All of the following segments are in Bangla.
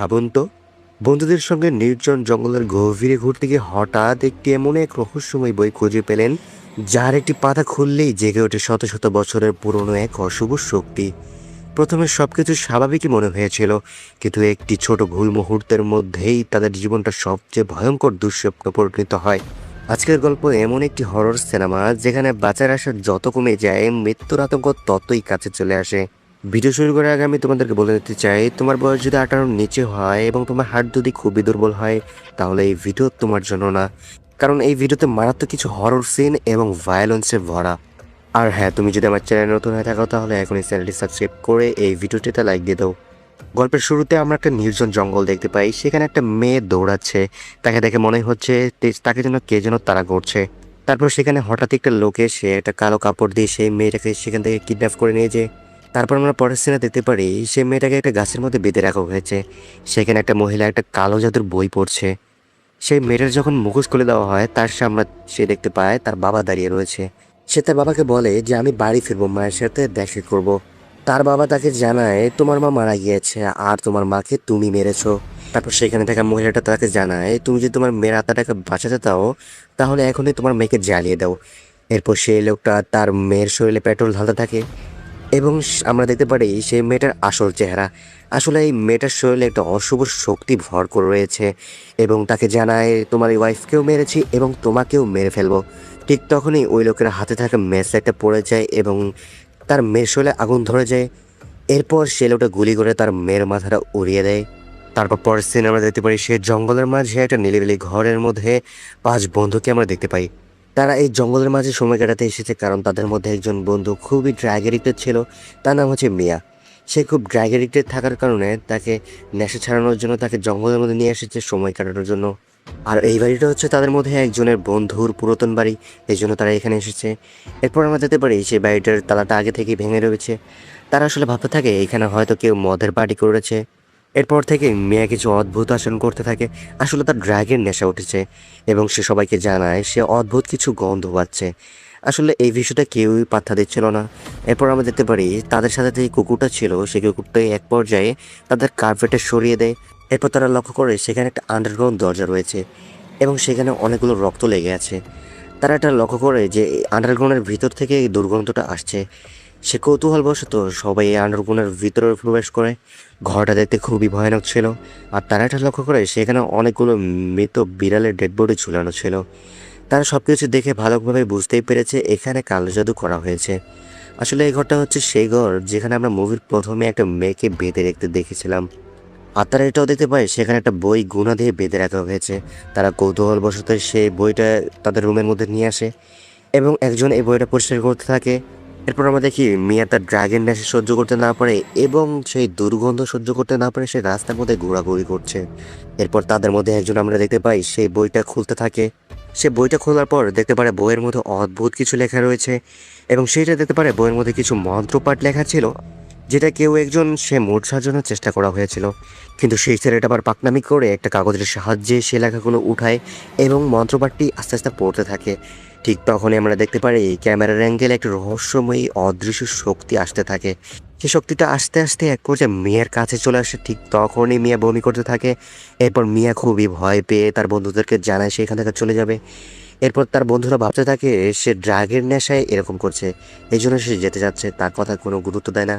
ভাবুন তো, বন্ধুদের সঙ্গে নির্জন জঙ্গলের গভীরে ঘুরতে গিয়ে হঠাৎ একটি এমন এক রহস্যময় বই খুঁজে পেলেন, যার একটি পাতা খুললেই জেগে ওঠে শত শত বছরের পুরনো এক অশুভ শক্তি। প্রথমে সবকিছু স্বাভাবিকই মনে হয়েছিল, কিন্তু একটি ছোট ভুল মুহূর্তের মধ্যেই তাদের জীবনটা সবচেয়ে ভয়ঙ্কর দুঃস্বপ্ন পরিণত হয়। আজকের গল্প এমন একটি হরর সিনেমা যেখানে বাঁচার আশা যত কমে যায়, মৃত্যুর আতঙ্ক ততই কাছে চলে আসে। ভিডিও শুরু করার আগে আমি তোমাদেরকে বলে দিতে চাই, তোমার বয়স যদি 18-র নিচে হয় এবং তোমার হার্ট যদি খুবই দুর্বল হয়, তাহলে এই ভিডিও তোমার জন্য না। কারণ এই ভিডিওতে মারাত্মক কিছু হরর সিন এবং ভায়োলেন্সে ভরা। আর হ্যাঁ, তুমি যদি আমার চ্যানেল নতুন হয়ে থাকো তাহলে এখন এই চ্যানেলটি সাবস্ক্রাইব করে এই ভিডিওটিতে লাইক দিয়ে দাও। গল্পের শুরুতে আমরা একটা নির্জন জঙ্গল দেখতে পাই। সেখানে একটা মেয়ে দৌড়াচ্ছে। তাকে দেখে মনে হচ্ছে তাকে যেন কে যেন তাড়া করছে। তারপর সেখানে হঠাৎ একটা লোক এসে একটা কালো কাপড় দিয়ে সেই মেয়েটাকে সেখান থেকে কিডন্যাপ করে নিয়ে যায়। তারপর আমরা পরের সিনে দেখতে পারি সেই মেয়েটাকে একটা গাছের মধ্যে বেঁধে রাখা হয়েছে। সেখানে একটা মহিলা একটা কালো জাদুর বই পড়ছে। সেই মেয়েটার যখন মুখোশ খুলে দেওয়া হয়, তার সামনে সে দেখতে পায় তার বাবা দাঁড়িয়ে রয়েছে। সে তার বাবাকে বলে যে আমি বাড়ি ফিরবো, মায়ের সাথে দেখা করব। তার বাবা তাকে জানায় তোমার মা মারা গিয়েছে আর তোমার মাকে তুমি মেরেছো। তারপর সেখানে থাকা মহিলাটা তাকে জানায় তুমি যদি তোমার মেয়ের আত্মাটাকে বাঁচাতে চাও তাহলে এখনই তোমার মেয়েকে জ্বালিয়ে দাও। এরপর সেই লোকটা তার মেয়ের শরীরে পেট্রোল ঢালতে থাকে এবং আমরা দেখতে পারি সেই মেয়েটার আসল চেহারা। আসলে এই মেয়েটার শরীরে একটা অশুভ শক্তি ভর করে রয়েছে এবং তাকে জানায় তোমার এই ওয়াইফকেও মেরেছি এবং তোমাকেও মেরে ফেলবো। ঠিক তখনই ওই লোকের হাতে থাকা ম্যাচ একটা পড়ে যায় এবং তার মেয়ের শরীরে আগুন ধরে যায়। এরপর সে লোকটা গুলি করে তার মেয়ের মাথাটা উড়িয়ে দেয়। তারপর পরের সিনে আমরা দেখতে পাই সে জঙ্গলের মাঝে একটা নিরিবিলি ঘরের মধ্যে 5 বন্ধুকে আমরা দেখতে পাই। তারা এই জঙ্গলের মাঝে সময় কাটাতে এসেছে কারণ তাদের মধ্যে একজন বন্ধু খুবই ড্রাগ এডিক্টেড ছিল। তার নাম হচ্ছে মিয়া। সে খুব ড্রাগ এডিক্টেড থাকার কারণে তাকে নেশা ছাড়ানোর জন্য তাকে জঙ্গলের মধ্যে নিয়ে এসেছে সময় কাটানোর জন্য। আর এই বাড়িটা হচ্ছে তাদের মধ্যে একজনের বন্ধুর পুরাতন বাড়ি, এই জন্য তারা এখানে এসেছে। এরপর আমরা দেখতে পারি সেই বাড়িটার তালাটা আগে থেকেই ভেঙে রয়েছে। তারা আসলে ভাবতে থাকে এখানে হয়তো কেউ মদের পার্টি করেছে। এরপর থেকে মিয়া কিছু অদ্ভুত আচরণ করতে থাকে। আসলে তার ড্রাগের নেশা উঠেছে এবং সে সবাইকে জানায় সে অদ্ভুত কিছু গন্ধ পাচ্ছে। আসলে এই বিষয়টা কেউই পাত্তা দিচ্ছিল না। এরপর আমরা দেখতে পারি তাদের সাথে যে কুকুরটা ছিল সেই কুকুরটাই এক পর্যায়ে তাদের কার্পেটে সরিয়ে দেয়। এরপর তারা লক্ষ্য করে সেখানে একটা আন্ডারগ্রাউন্ড দরজা রয়েছে এবং সেখানে অনেকগুলো রক্ত লেগে আছে। তারা এটা লক্ষ্য করে যে এই আন্ডারগ্রাউন্ডের ভিতর থেকে এই দুর্গন্ধটা আসছে। সে কৌতূহলবশত সবাই এই আন্ডারগ্রাউন্ডের ভিতরে প্রবেশ করে। ঘরটা দেখতে খুবই ভয়ানক ছিল। আর তারা এটা লক্ষ্য করে সেখানে অনেকগুলো মৃত বিড়ালের ডেড বডি ঝুলানো ছিল। তারা সব কিছু দেখে ভালোভাবে বুঝতেই পেরেছে এখানে কালো জাদু করা হয়েছে। আসলে এই ঘরটা হচ্ছে সেই ঘর যেখানে আমরা মুভির প্রথমে একটা মেয়েকে বেঁধে রাখতে দেখেছিলাম। আর তারা এটাও দেখতে পায় সেখানে একটা বই গুণা দিয়ে বেঁধে রাখা হয়েছে। তারা কৌতূহলবশত সেই বইটা তাদের রুমের মধ্যে নিয়ে আসে এবং একজন এই বইটা পরিষ্কার করতে থাকে। এরপর আমরা দেখি মিয়া তার ড্রাগন নেশা সহ্য করতে না পারে এবং সেই দুর্গন্ধ সহ্য করতে না পারে সে রাস্তার মধ্যে ঘোরাঘুরি করছে। এরপর তাদের মধ্যে একজন আমরা দেখতে পাই সেই বইটা খুলতে থাকে। সে বইটা খোলার পর দেখতে পারে বইয়ের মধ্যে অদ্ভুত কিছু লেখা রয়েছে এবং সেইটা দেখতে পারে বইয়ের মধ্যে কিছু মন্ত্রপাঠ লেখা ছিল, যেটা কেউ একজন সে মোট সাজানোর চেষ্টা করা হয়েছিল। কিন্তু সেই ছেলেটা আবার পাকনামি করে একটা কাগজের সাহায্যে সে লেখাগুলো উঠায় এবং মন্ত্রপাঠটি আস্তে আস্তে পড়তে থাকে। ঠিক তখনই আমরা দেখতে পারি ক্যামেরার অ্যাঙ্গেলে একটা রহস্যময়ী অদৃশ্য শক্তি আসতে থাকে। সে শক্তিটা আস্তে আস্তে এক পর্যায়ে মিয়ার কাছে চলে আসে। ঠিক তখনই মিয়া বমি করতে থাকে। এরপর মিয়া খুবই ভয় পেয়ে তার বন্ধুদেরকে জানায় সে এখান থেকে চলে যাবে। এরপর তার বন্ধুরা ভাবতে থাকে সে ড্রাগের নেশায় এরকম করছে, এই জন্য সে যেতে যাচ্ছে, তার কথা কোনো গুরুত্ব দেয় না।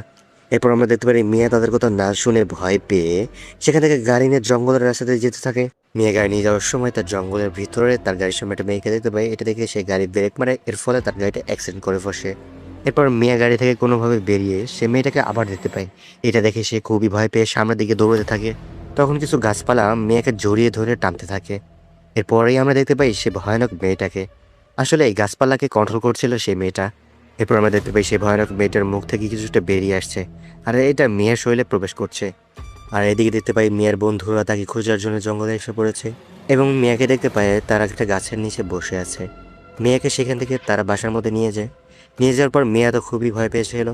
এরপর আমরা দেখতে পারি মিয়া তাদের কথা না শুনে ভয় পেয়ে সেখান থেকে গাড়ি নিয়ে জঙ্গলের রাস্তাতে যেতে থাকে। মিয়া গাড়ি নিয়ে যাওয়ার সময় তার জঙ্গলের ভিতরে তার গাড়ির সামনে একটা মেয়েকে দেখতে পাই। এটা দেখে সে গাড়ি ব্রেক মারে, এর ফলে তার গাড়িটা অ্যাক্সিডেন্ট করে বসে। এরপর মিয়া গাড়ি থেকে কোনোভাবে বেরিয়ে সে মেয়েটাকে আবার দেখতে পায়। এটা দেখে সে খুবই ভয় পেয়ে সামনের দিকে দৌড়তে থাকে। তখন কিছু গাছপালা মেয়েকে জড়িয়ে ধরে টানতে থাকে। এরপরেই আমরা দেখতে পাই সে ভয়ানক মেয়েটাকে। আসলে এই গাছপালাকে কন্ট্রোল করছিল সেই মেয়েটা। এরপর আমরা দেখতে পাই সেই ভয়ানক মেয়েটার মুখ থেকে কিছুটা বেরিয়ে আসছে আর এটা মিয়ার শরীরে প্রবেশ করছে। আর এদিকে দেখতে পাই মিয়ার বন্ধুরা তাকে খোঁজার জন্য জঙ্গলে এসে পড়েছে এবং মিয়াকে দেখতে পায় তারা একটা গাছের নিচে বসে আছে। মিয়াকে সেখান থেকে তারা বাসার মধ্যে নিয়ে যায়। নিয়ে যাওয়ার পর মিয়া তো খুবই ভয় পেয়েছিল।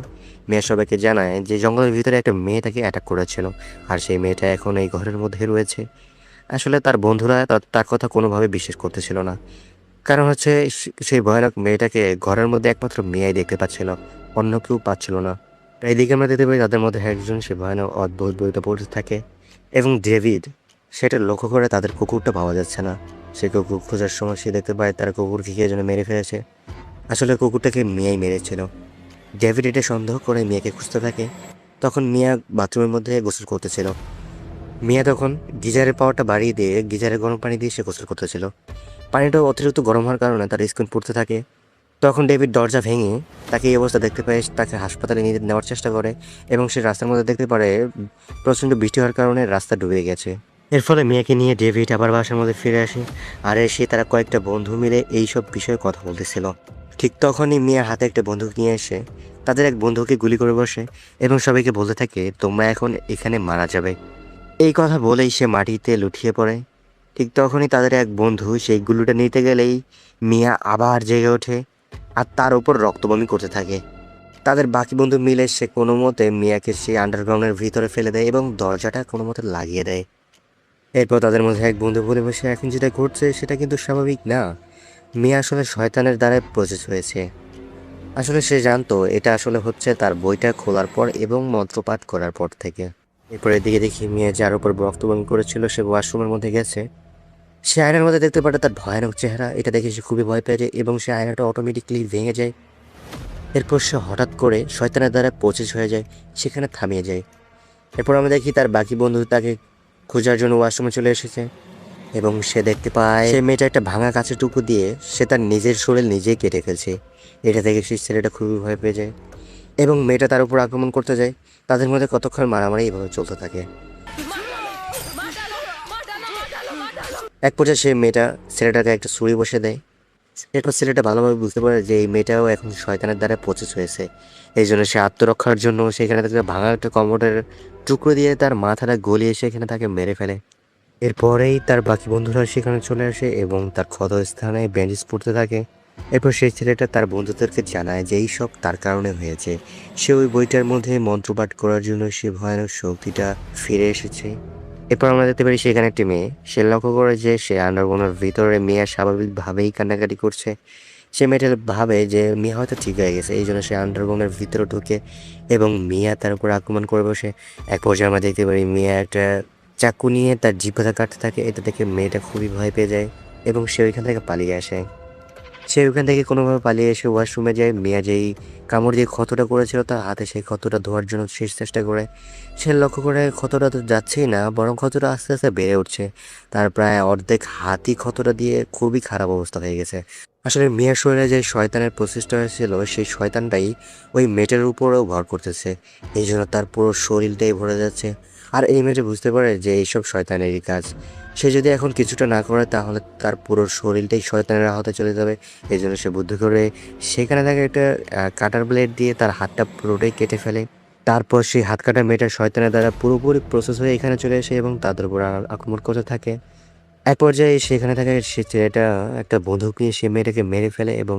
মিয়া সবাইকে জানায় যে জঙ্গলের ভিতরে একটা মেয়ে তাকে অ্যাটাক করেছিল আর সেই মেয়েটা এখন এই ঘরের মধ্যে রয়েছে। আসলে তার বন্ধুরা তার কথা কোনোভাবে বিশ্বাস করতেছিল না। কারণ হচ্ছে সেই ভয়ানক মেয়েটাকে ঘরের মধ্যে একমাত্র মেয়েই দেখতে পাচ্ছিল, অন্য কেউ পাচ্ছিল না। এইদিকে আমরা দেখতে পাই তাদের মধ্যে একজন সে ভয়ানক অদ্ভুত বইটা পড়তে থাকে এবং ডেভিড সেটা লক্ষ্য করে তাদের কুকুরটা পাওয়া যাচ্ছে না। সে কুকুর খোঁজার সময় সে দেখতে পায় তার কুকুরকে কে যেন মেরে ফেলেছে। আসলে কুকুরটাকে মিয়াই মেরেছিল। ডেভিড এটা সন্দেহ করে মিয়াকে খুঁজতে থাকে। তখন মিয়া বাথরুমের মধ্যে গোসল করতেছিল। মিয়া তখন গিজারের পাওয়ারটা বাড়িয়ে দিয়ে গিজারে গরম পানি দিয়ে সে গোসল করতেছিল। পানিটা অতিরিক্ত গরম হওয়ার কারণে তার স্কিন পুড়তে থাকে। তখন ডেভিড দরজা ভেঙে তাকে এই অবস্থা দেখতে পায়, তাকে হাসপাতালে নিয়ে নেওয়ার চেষ্টা করে এবং সে রাস্তার মধ্যে দেখতে পারে প্রচণ্ড বৃষ্টি হওয়ার কারণে রাস্তা ডুবে গেছে। এর ফলে মিয়াকে নিয়ে ডেভিড আবার বাসার মধ্যে ফিরে আসে, আর এসে তারা কয়েকটা বন্ধু মিলে এইসব বিষয়ে কথা বলতেছিল। ঠিক তখনই মিয়ার হাতে একটা বন্দুক নিয়ে এসে তাদের এক বন্ধুকে গুলি করে বসে এবং সবাইকে বলতে থাকে, তোমরা এখন এখানে মারা যাবে। এই কথা বলেই সে মাটিতে লুটিয়ে পড়ে। ঠিক তখনই তাদের এক বন্ধু সেই গুলিটা নিতে গেলেই মিয়া আবার জেগে ওঠে আর তার উপর রক্তবমি করতে থাকে। তাদের বাকি বন্ধু মিলে সে কোনো মতে মিয়াকে সেই আন্ডারগ্রাউন্ডের ভিতরে ফেলে দেয় এবং দরজাটা কোনো মতে লাগিয়ে দেয়। এরপর তাদের মধ্যে এক বন্ধু বলে বসে, এখন যেটা ঘটছে সেটা কিন্তু স্বাভাবিক না। মিয়া আসলে শয়তানের দ্বারা প্রসেস হয়েছে। আসলে সে জানতো এটা আসলে হচ্ছে তার বইটা খোলার পর এবং মন্ত্রপাঠ করার পর থেকে। এরপর এদিকে দেখি মিয়া যার উপর বমি করেছিল সে ওয়াশরুমের মধ্যে গেছে। সে আয়নার মধ্যে দেখতে পারে তার ভয়ানক চেহারা। এটা দেখে সে খুবই ভয় পেয়ে যায় এবং সে আয়নাটা অটোমেটিকলি ভেঙে যায়। এরপর সে হঠাৎ করে শয়তানের দ্বারা প্রসেস হয়ে যায়, সেখানে থামিয়ে যায়। এরপর আমরা দেখি তার বাকি বন্ধু তাকে খোঁজার জন্য ওয়াশরুমে চলে এসেছে এবং সে দেখতে পায় সে মেয়েটা একটা ভাঙা কাঁচের টুকরো দিয়ে সে তার নিজের শরীর নিজেই কেটে ফেলছে। এটা দেখে সেই ছেলেটা খুবই ভয় পেয়ে যায় এবং মেয়েটা তার উপর আক্রমণ করতে যায়। তাদের মধ্যে কতক্ষণ মারামারি এইভাবে চলতে থাকে। এক পর্যায়ে সে মেয়েটা ছেলেটাকে একটা ছুরি বসে দেয়। এরপর ছেলেটা ভালোভাবে বুঝতে পারে যে এই মেয়েটাও এখন শয়তানের দ্বারা প্রচেস হয়েছে। এই জন্য সে আত্মরক্ষার জন্য সেখানে থেকে ভাঙা একটা কমোডের টুকরো দিয়ে তার মাথাটা গলিয়ে সেখানে তাকে মেরে ফেলে। এরপরেই তার বাকি বন্ধুরা সেখানে চলে আসে এবং তার ক্ষত স্থানে ব্যান্ডেজ পড়তে থাকে। এরপর সেই ছেলেটা তার বন্ধুদেরকে জানায় যে এই সব তার কারণে হয়েছে। সে ওই বইটার মধ্যে মন্ত্রপাঠ করার জন্য সে ভয়ানক শক্তিটা ফিরে এসেছে। এরপর আমরা দেখতে পারি সেখানে একটি মেয়ে, সে লক্ষ্য করে যে সে আন্ডারগ্রাউন্ডের ভিতরে মিয়া স্বাভাবিকভাবেই কান্নাকাটি করছে। সে মেয়েটা ভাবে যে মিয়া হয়তো ঠিক হয়ে গেছে, এই জন্য সে আন্ডারগ্রাউন্ডের ভিতরে ঢুকে এবং মিয়া তার উপর আক্রমণ করে বসে। এক পর্যায়ে আমরা দেখতে পারি মিয়া একটা চাকু নিয়ে তার জিহ্বাটা কাটতে থাকে। এটা দেখে মেয়েটা খুবই ভয় পেয়ে যায় এবং সে ওইখান থেকে পালিয়ে আসে। সে ওইখান থেকে কোনোভাবে পালিয়ে এসে ওয়াশরুমে যায়। মিয়া যেই কামড় দিয়ে ক্ষতটা করেছিল তার হাতে সেই ক্ষতটা ধোয়ার জন্য শেষ চেষ্টা করে। সে লক্ষ্য করে ক্ষতটা তো যাচ্ছেই না, বরং ক্ষতটা আস্তে আস্তে বেড়ে উঠছে। তার প্রায় অর্ধেক হাতই ক্ষতটা দিয়ে খুবই খারাপ অবস্থা হয়ে গেছে। আসলে মিয়ার শরীরে যে শয়তানের প্রচেষ্টা হয়েছিল সেই শয়তানটাই ওই মেয়েটার উপরেও ভর করতেছে। এই জন্য তার পুরো শরীরটাই ভরে যাচ্ছে। আর এই মেয়েটা বুঝতে পারে যে এইসব শয়তানেরই কাজ। সে যদি এখন কিছুটা না করে তাহলে তার পুরো শরীরটাই শয়তানের হাতে চলে যাবে। এই জন্য সে বুদ্ধি করে সেখানে তাকে একটা কাটার ব্লেড দিয়ে তার হাতটা পুরোটাই কেটে ফেলে। তারপর সেই হাত কাটা মেয়েটা শয়তানের দ্বারা পুরোপুরি প্রসেস হয়ে এখানে চলে আসে এবং তাদের উপর আক্রমণ করতে থাকে। এক পর্যায়ে সেখানে থাকা সে ছেলেটা একটা বন্দুক নিয়ে সে মেয়েটাকে মেরে ফেলে এবং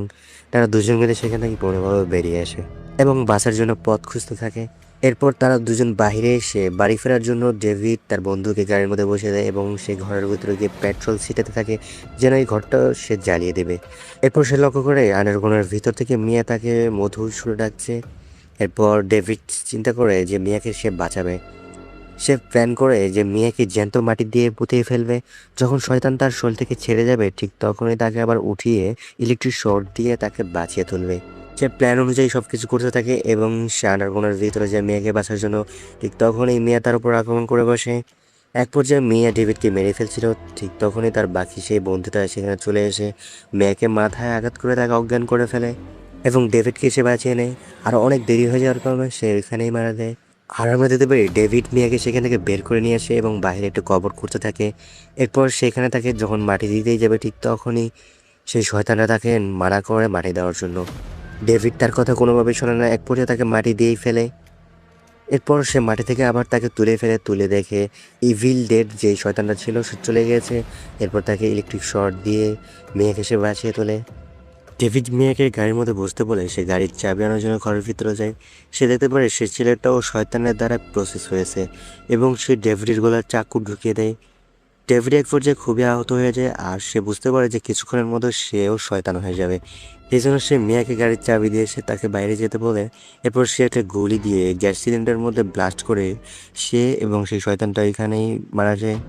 তারা দুজন মিলে সেখান থেকে কোনোভাবে বেরিয়ে আসে এবং বাঁচার জন্য পথ খুঁজতে থাকে। এরপর তারা দুজন বাইরে এসে বাড়ি ফেরার জন্য ডেভিড তার বন্ধুকে গাড়ির মধ্যে বসে দেয় এবং সে ঘরের ভিতরে গিয়ে পেট্রোল ছিটাতে থাকে যেন এই ঘরটা সে জ্বালিয়ে দেবে। এরপর সে লক্ষ্য করে আন্ডারগ্রাউন্ডের ভিতর থেকে মিয়া তাকে মধুর সুরে ডাকছে। এরপর ডেভিড চিন্তা করে যে মিয়াকে সে বাঁচাবে। সে প্ল্যান করে যে মিয়াকে জ্যান্ত মাটি দিয়ে পুঁতিয়ে ফেলবে। যখন শয়তান তার শরীর থেকে ছেড়ে যাবে ঠিক তখনই তাকে আবার উঠিয়ে ইলেকট্রিক শর্ট দিয়ে তাকে বাঁচিয়ে তুলবে। সে প্ল্যান অনুযায়ী সব কিছু করতে থাকে এবং সে আন্ডারগ্রাউন্ডের ভিতরে যে মেয়েকে বাঁচার জন্য ঠিক তখনই মিয়া তার উপর আক্রমণ করে বসে। এক পর্যায়ে মিয়া ডেভিডকে মেরে ফেলছিল, ঠিক তখনই তার বাকি সেই বন্ধুটা সেখানে চলে এসে মেয়েকে মাথায় আঘাত করে তাকে অজ্ঞান করে ফেলে এবং ডেভিডকে সে বাঁচিয়ে নেয়। আর অনেক দেরি হয়ে যাওয়ার কারণে সে এখানেই মারা যায়। আর আমরা দেখতে পারি ডেভিড মিয়াকে সেখান থেকে বের করে নিয়ে আসে এবং বাইরে একটু কবর করতে থাকে। এরপর সেখানে তাকে যখন মাটি দিতেই যাবে ঠিক তখনই সেই শয়তানরা তাকে মানা করে মাটি দেওয়ার জন্য। ডেভিড তার কথা কোনোভাবেই শোনে না, এক পর্যায়ে তাকে মাটি দিয়েই ফেলে। এরপর সে মাটি থেকে আবার তাকে তুলে দেখে ইভিল ডেড যেই শয়তানটা ছিল সে চলে গেছে। এরপর তাকে ইলেকট্রিক শর্ট দিয়ে মেয়েকে সে বাঁচিয়ে তোলে। ডেভিড মিয়াকে গাড়ির মধ্যে বসতে বলে সে গাড়ির চাবি আনার জন্য ঘরের ভিতরে যায়। সে দেখতে পারে সে ছেলেটাও শয়তানের দ্বারা প্রসেস হয়েছে এবং সে ডেভিডের গলার চাকু ঢুকিয়ে দেয়। ডেভিড এক পর্যায়ে খুবই আহত হয়ে যায় আর সে বুঝতে পারে যে কিছুক্ষণের মধ্যে সেও শয়তান হয়ে যাবে। এই জন্য সে মিয়াকে গাড়ির চাবি দিয়ে সে তাকে বাইরে যেতে বলে। এরপর সে একটা গুলি দিয়ে গ্যাস সিলিন্ডারের মধ্যে ব্লাস্ট করে সে এবং সেই শয়তানটা এখানেই মারা যায়।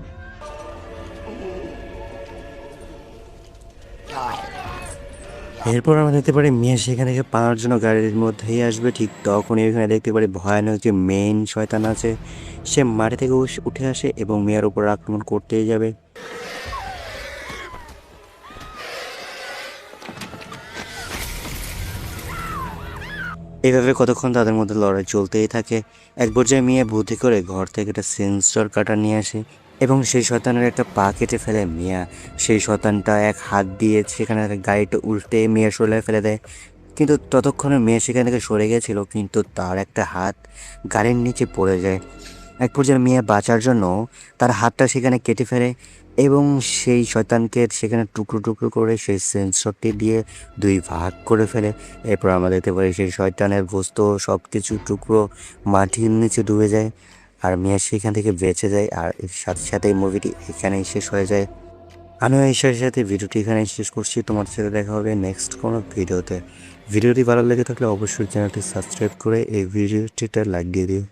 এরপর আমরা দেখতে পারি মিয়া সেখান থেকে পাওয়ার জন্য গাড়ির মধ্যেই আসবে, ঠিক তখনই এখানে দেখতে পারি ভয়ানক যে মেইন শয়তান আছে সে মাটি থেকে উঠে আসে এবং মিয়ার উপর আক্রমণ করতেই যাবে। এইভাবে কতক্ষণ তাদের মধ্যে লড়াই চলতেই থাকে। এক পর্যায়ে মিয়া বুদ্ধি করে ঘর থেকে একটা সেন্সর কাটা নিয়ে আসে এবং সেই শয়তানের একটা পা কেটে ফেলে মিয়া। সেই শয়তানটা এক হাত দিয়ে সেখানে গাড়িটা উল্টে মিয়ার শরীরে ফেলে দেয়, কিন্তু ততক্ষণে মেয়ে সেখান থেকে সরে গেছিল, কিন্তু তার একটা হাত গাড়ির নিচে পড়ে যায়। এক পর্যায়ে মেয়ে বাঁচার জন্য তার হাতটা সেখানে কেটে ফেলে এবং সেই শয়তানকে সেখানে টুকরো টুকরো করে সেই সেন্সরটি দিয়ে দুই ভাগ করে ফেলে। এরপর আমরা দেখতে পারি সেই শয়তানের বস্তু সব কিছু টুকরো মাটির নিচে ডুবে যায় আর মেয়ে সেখান থেকে বেঁচে যায়। আর এর সাথে সাথে এই মুভিটি এখানেই শেষ হয়ে যায়। আমিও এই সাথে সাথে ভিডিওটি এখানেই শেষ করছি। তোমার সাথে দেখা হবে নেক্সট কোনো ভিডিওতে। ভিডিওটি ভালো লেগে থাকলে অবশ্যই চ্যানেলটি সাবস্ক্রাইব করে এই ভিডিওটিতে লাইক দিয়ে দিও।